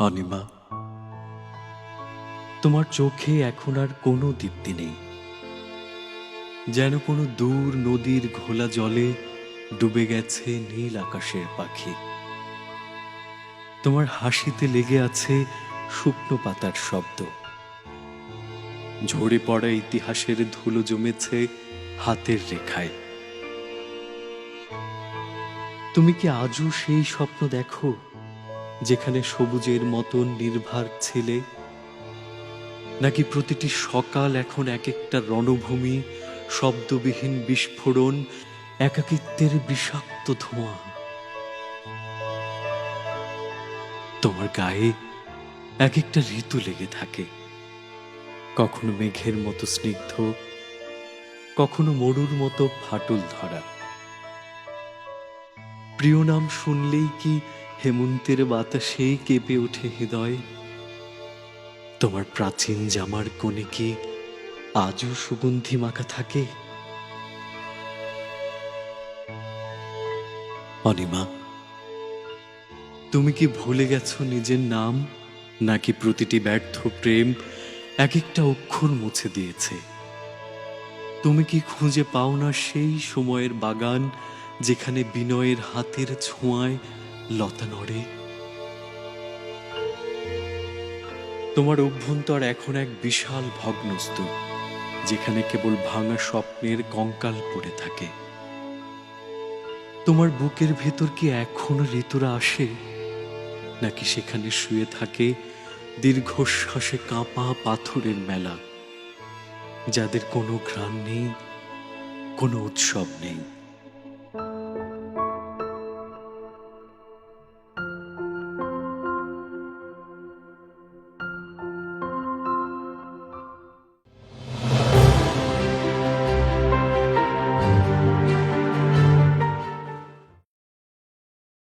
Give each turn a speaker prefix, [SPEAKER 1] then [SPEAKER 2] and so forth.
[SPEAKER 1] অনিমা, তোমার চোখে এখন আর কোনো দীপ্তি নেই, যেন কোনো দূর নদীর ঘোলা জলে ডুবে গেছে নীল আকাশের পাখি। তোমার হাসিতে লেগে আছে শুকনো পাতার শব্দ, ঝরে পড়া ইতিহাসের ধুলো জমেছে হাতের রেখায়। তুমি কি আজও সেই স্বপ্ন দেখো, যেখানে সবুজের মতন নির্ভার ছেলে? নাকি প্রতিটি সকাল এখন এক একটা রণভূমি, শব্দবিহীন বিস্ফোরণ, একাকিত্বের বিষাক্ত ধোঁয়া? তোমার গায়ে এক একটা ঋতু লেগে থাকে, কখনো মেঘের মতো স্নিগ্ধ, কখনো মরুর মতো ফাটল ধরা। প্রিয় নাম শুনলেই কি হেমন্তের বাতাসে কেঁপে ওঠে হৃদয়? তোমার প্রাচীন জামার কোণে কি আজও সুগন্ধি মাখা থাকে? অনিমা, তুমি কি ভুলে গেছো নিজের নাম? নাকি প্রতিটি ব্যর্থ প্রেম এক একটা অক্ষর মুছে দিয়েছে? তুমি কি খুঁজে পাও না সেই সময়ের বাগান, যেখানে বিনয়ের হাতের ছোঁয়ায় লতা নড়ে? তোমার অভ্যন্তর এখন এক বিশাল ভগ্নস্তূপ, যেখানে কেবল ভাঙা স্বপ্নের কঙ্কাল পড়ে থাকে। তোমার বুকের ভেতর কি এখনো ঋতুরা আসে? নাকি সেখানে শুয়ে থাকে দীর্ঘশ্বাসে কাঁপা পাথরের মেলা, যাদের কোনো ঘ্রাণ নেই, কোনো উৎসব নেই?